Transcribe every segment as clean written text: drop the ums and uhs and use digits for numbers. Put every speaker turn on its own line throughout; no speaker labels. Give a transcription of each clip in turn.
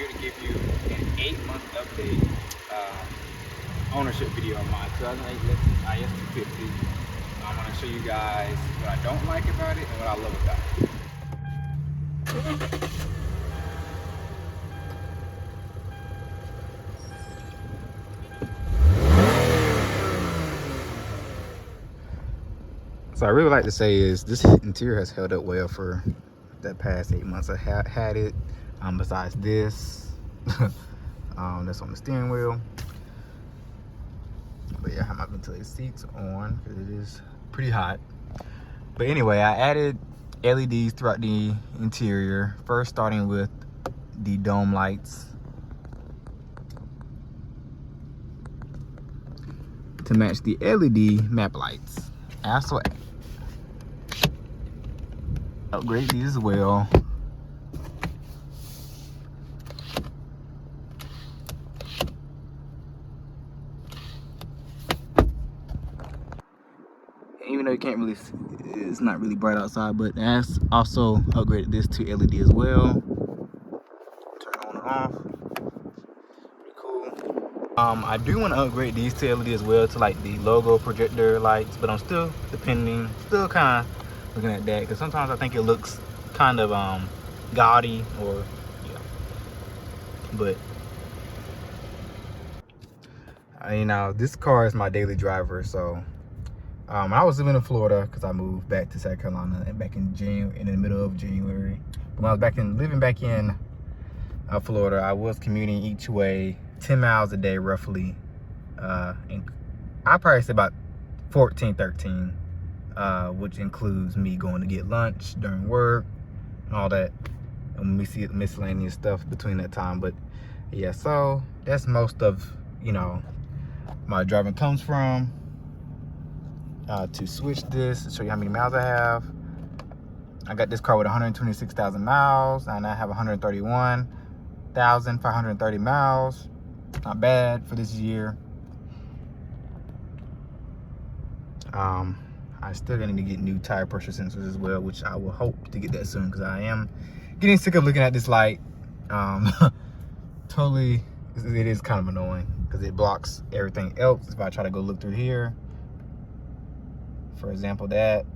here to give you an 8-month update ownership video on my 2008 Lexus IS250. I'm going to show you guys what I don't like about it and what I love about it. So I really like to say is this interior has held up well for that past 8 months I had it. Besides this, that's on the steering wheel. But yeah, I have my ventilated seats on because it is pretty hot. But anyway, I added LEDs throughout the interior. First starting with the dome lights to match the LED map lights. I also upgrade these as well. Even though you can't really see, it's not really bright outside, but that's also upgraded this to LED as well. Turn on and off. Pretty cool. I do want to upgrade these to LED as well to like the logo projector lights, but I'm still kind of looking at that because sometimes I think it looks kind of gaudy or yeah. But you know, this car is my daily driver, so. I was living in Florida because I moved back to South Carolina back in the middle of January. But when I was living back in Florida, I was commuting each way 10 miles a day roughly. And I probably say about 13, which includes me going to get lunch during work and all that. And we see miscellaneous stuff between that time. But yeah, so that's most of, you know, my driving comes from. To switch this to show you how many miles I have. I got this car with 126,000 miles and I have 131,530 miles. Not bad for this year. I still gonna need to get new tire pressure sensors as well, which I will hope to get that soon because I am getting sick of looking at this light. Totally, it is kind of annoying because it blocks everything else. If I try to go look through here, for example, that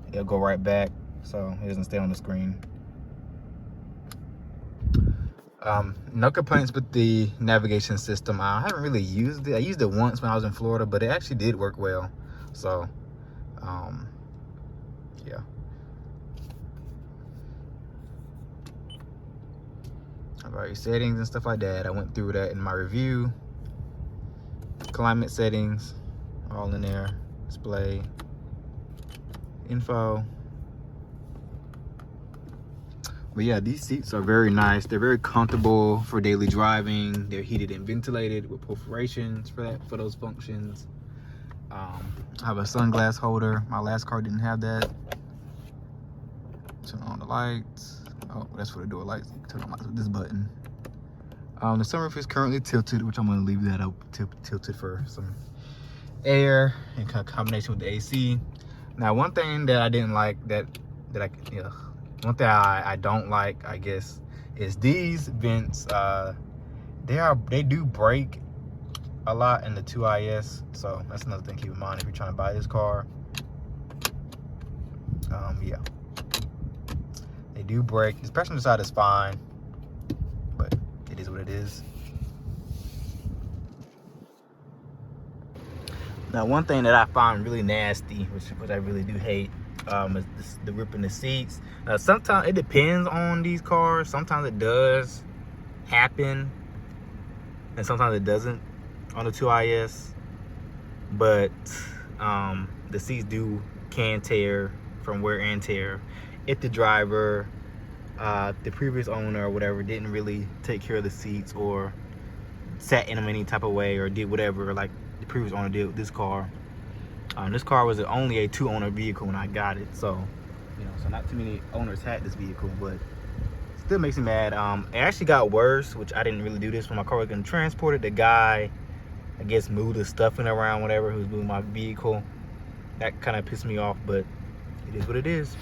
it'll go right back, so it doesn't stay on the screen. No complaints with the navigation system. I haven't really used it. I used it once when I was in Florida, but it actually did work well. So, yeah. About your settings and stuff like that, I went through that in my review. Climate settings, all in there. Display, info. But yeah, these seats are very nice. They're very comfortable for daily driving. They're heated and ventilated with perforations for those functions. I have a sunglass holder. My last car didn't have that. Turn on the lights. Oh, that's for the door lights. Turn on lights with this button. The sunroof is currently tilted, which I'm going to leave that up tilted for some air in combination with the AC. Now, one thing that I didn't like one thing I don't like, I guess, is these vents. They do break a lot in the 2IS, so that's another thing to keep in mind if you're trying to buy this car. Yeah, they do break. This passenger side is fine, but it is what it is. Now, one thing that I find really nasty, which I really do hate, is the ripping the seats. Sometimes it depends on these cars. Sometimes it does happen, and sometimes it doesn't on the 2IS. But the seats can tear from wear and tear if the driver, the previous owner or whatever, didn't really take care of the seats or sat in them any type of way or did whatever like the previous owner did with this car. This car was only a 2-owner vehicle when I got it, so so not too many owners had this vehicle, but still makes me mad. It actually got worse, which I didn't really do this when my car was getting transported. The guy, I guess, moved the stuffing around, whatever, who's moving my vehicle. That kind of pissed me off, but it is what it is.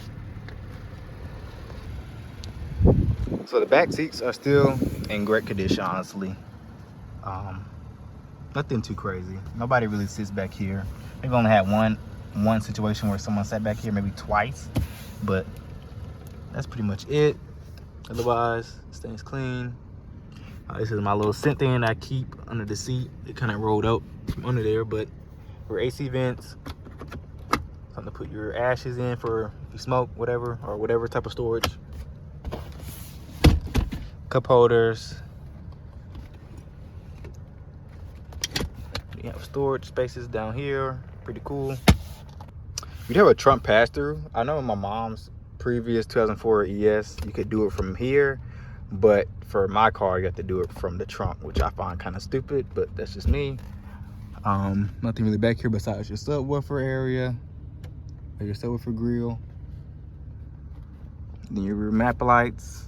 So the back seats are still in great condition, honestly. Nothing too crazy. Nobody really sits back here. Maybe only had one situation where someone sat back here, maybe twice, but that's pretty much it. Otherwise, stays clean. This is my little scent thing I keep under the seat. It kind of rolled up from under there, but for AC vents, something to put your ashes in for if you smoke, whatever, or whatever type of storage. Cup holders. You have storage spaces down here. Pretty cool. You'd have a trunk pass-through. I know in my mom's previous 2004 ES, you could do it from here, but for my car, you have to do it from the trunk, which I find kind of stupid, but that's just me. Nothing really back here besides your subwoofer area, or your subwoofer grill. Then your rear map lights.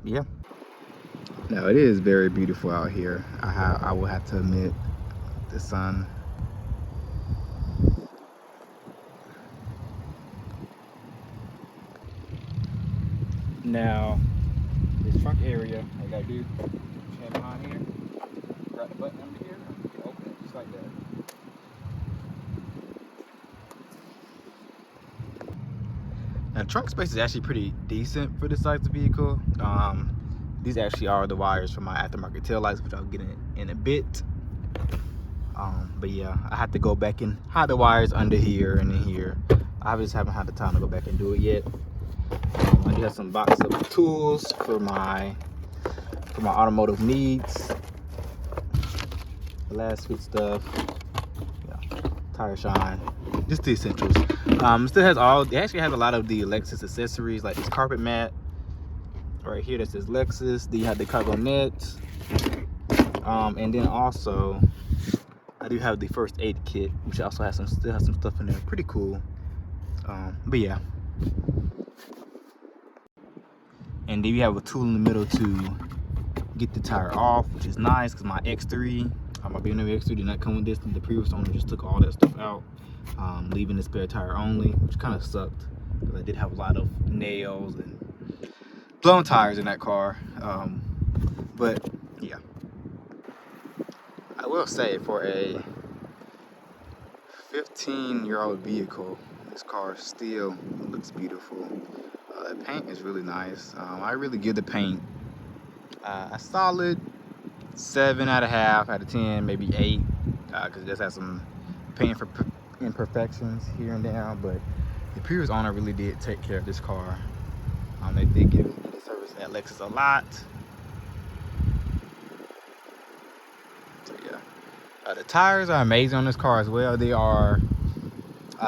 Yeah. Now it is very beautiful out here. I will have to admit, the sun. Now, this trunk area, I gotta do, stand behind here, grab the button under here, open it just like that. Now, trunk space is actually pretty decent for this size of vehicle. These actually are the wires for my aftermarket taillights, which I'll get in a bit. But yeah, I have to go back and hide the wires under here and in here. I just haven't had the time to go back and do it yet. I do have some box of tools for my automotive needs. The last fit stuff. Yeah, tire shine. Just the essentials. Still has it actually has a lot of the Lexus accessories, like this carpet mat right here that says Lexus. Then you have the cargo nets. And then also I do have the first aid kit, which also has still has some stuff in there. Pretty cool. But yeah. And then you have a tool in the middle to get the tire off, which is nice because my X3, my BMW X3 did not come with this. The previous owner just took all that stuff out, leaving the spare tire only, which kind of sucked because I did have a lot of nails and blown tires in that car. But yeah, I will say for a 15-year-old vehicle, this car still looks beautiful. The paint is really nice. I really give the paint a solid 7.5 out of 10, maybe 8, because it does have some paint imperfections here and there. But the previous owner really did take care of this car. They did give me the service at Lexus a lot. So yeah, the tires are amazing on this car as well. They are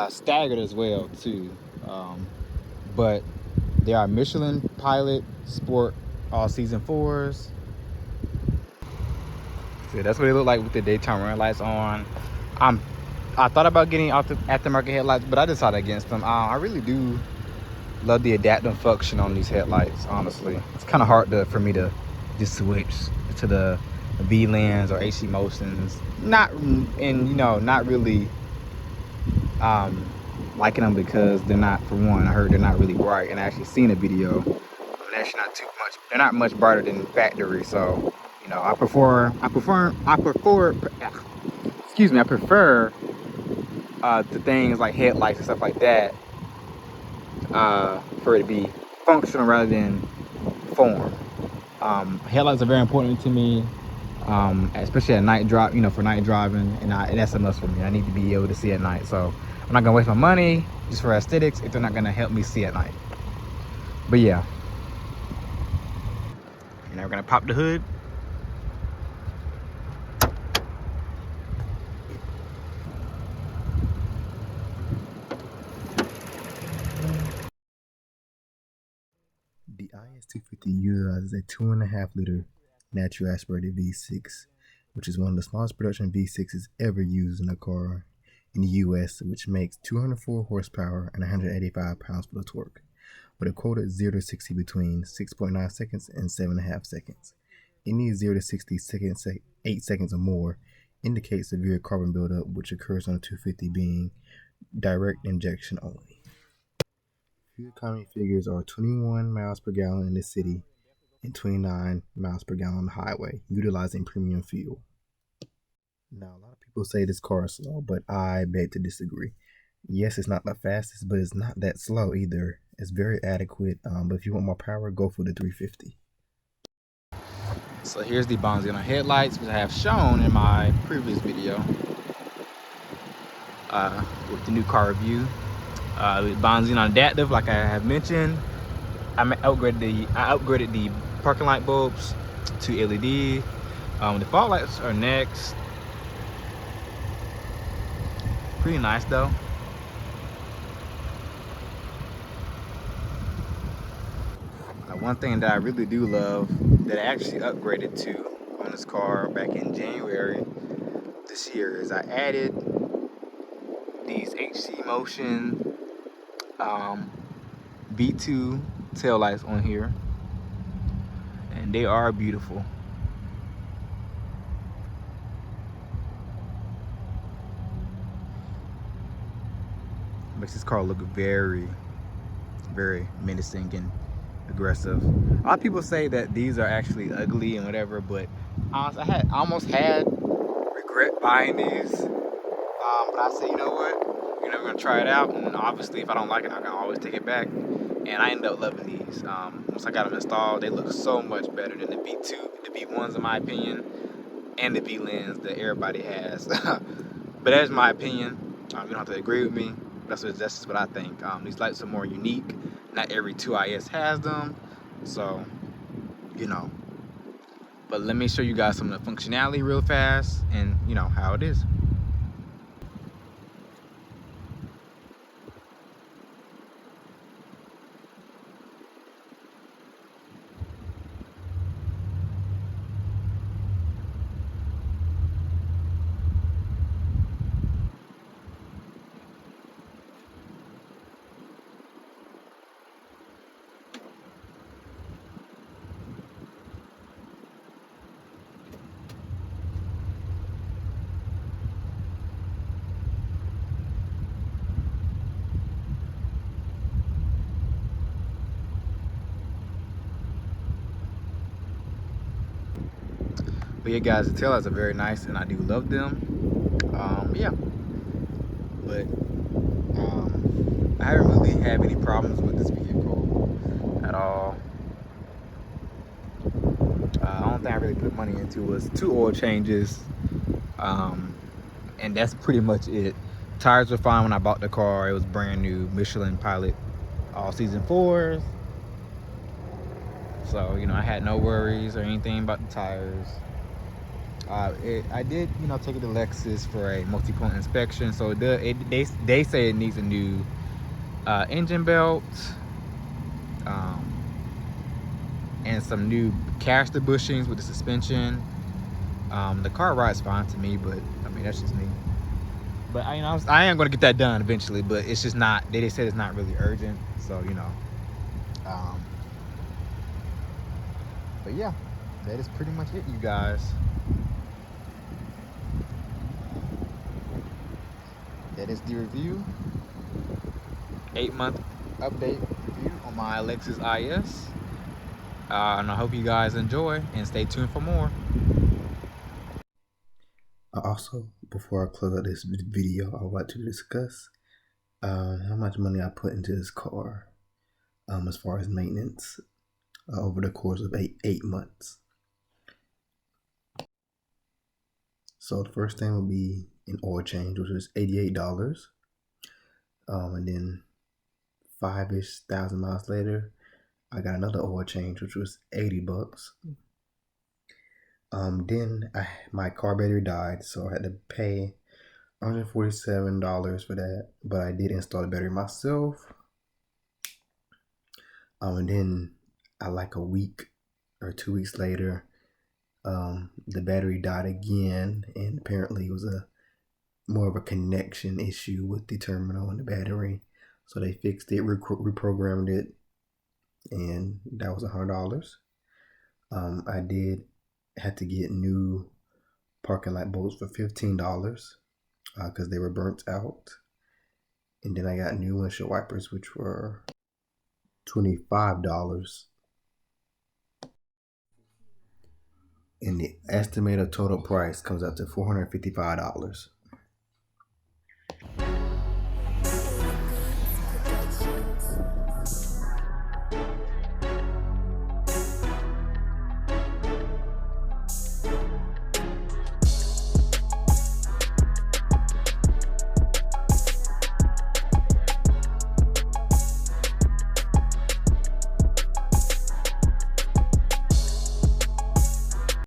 staggered as well too, but they are Michelin Pilot Sport All Season 4s. So that's what they look like with the daytime running lights on. I thought about getting aftermarket headlights, but I decided against them. I really do love the adaptive function on these headlights, honestly. It's kind of hard for me to just switch to the V-Lens or AC Motions. Not really liking them because they're not, for one, I heard they're not really bright, and I actually seen a video. They're actually not too much. They're not much brighter than factory, so I prefer to things like headlights and stuff like that, for it to be functional rather than form. Headlights are very important to me, especially at night for night driving, and that's a must for me. I need to be able to see at night, so I'm not gonna waste my money just for aesthetics if they're not gonna help me see at night. But yeah, we're gonna pop the hood. The IS250 utilizes a 2.5-liter natural aspirated V6, which is one of the smallest production V6s ever used in a car in the US, which makes 204 horsepower and 185 pounds-foot of torque, with a quoted 0 to 60 between 6.9 seconds and 7.5 seconds. Any 0 to 60 seconds, 8 seconds or more, indicates severe carbon buildup, which occurs on a 250 being direct injection only. fuel economy figures are 21 miles per gallon in the city and 29 miles per gallon on the highway, utilizing premium fuel. Now, a lot of people say this car is slow, but I beg to disagree. Yes, it's not the fastest, but it's not that slow either. It's very adequate, but if you want more power, go for the 350. So here's the Benzene headlights, which I have shown in my previous video with the new car review. With Benzene adaptive, like I have mentioned, I upgraded the parking light bulbs to LED. The fog lights are next. Pretty nice though. One thing that I really do love that I actually upgraded to on this car back in January this year is I added these HC Motion V2 taillights on here, and they are beautiful. Makes this car look very, very menacing and aggressive. A lot of people say that these are actually ugly and whatever, but honestly, I almost had regret buying these. But I said, you know what? We're gonna try it out, and obviously, if I don't like it, I can always take it back. And I ended up loving these. Once I got them installed, they look so much better than the V2, the V1s in my opinion, and the V-Lens that everybody has. But that's my opinion. You don't have to agree with me. That's just what I think. These lights are more unique. Not every 2IS has them, so you know. But let me show you guys some of the functionality real fast, and you know how it is. But yeah, guys, the taillights are very nice, and I do love them. Yeah, but I haven't really had any problems with this vehicle at all. I don't think I really put money into was 2 oil changes, and that's pretty much it. Tires were fine when I bought the car. It was brand new Michelin Pilot all season 4s, so you know I had no worries or anything about the tires. I did, you know, take it to Lexus for a multi-point inspection. So they say it needs a new engine belt and some new caster bushings with the suspension. The car rides fine to me, but I mean that's just me. But I am gonna get that done eventually. But it's just not. They said it's not really urgent, so you know. But yeah, that is pretty much it, you guys. That is the review. 8-month update review on my Lexus IS. And I hope you guys enjoy and stay tuned for more. Also, before I close out this video, I would like to discuss how much money I put into this car as far as maintenance over the course of eight months. So the first thing will be an oil change, which is $88. And then 5-ish thousand miles later, I got another oil change, which was $80. Then my car battery died, so I had to pay $147 for that, but I did install the battery myself. And then like a week or 2 weeks later, the battery died again, and apparently it was more of a connection issue with the terminal and the battery. So they fixed it, reprogrammed it, and that was $100. I did had to get new parking light bulbs for $15 because they were burnt out. And then I got new windshield wipers, which were
$425. And the estimated total price comes out to $455.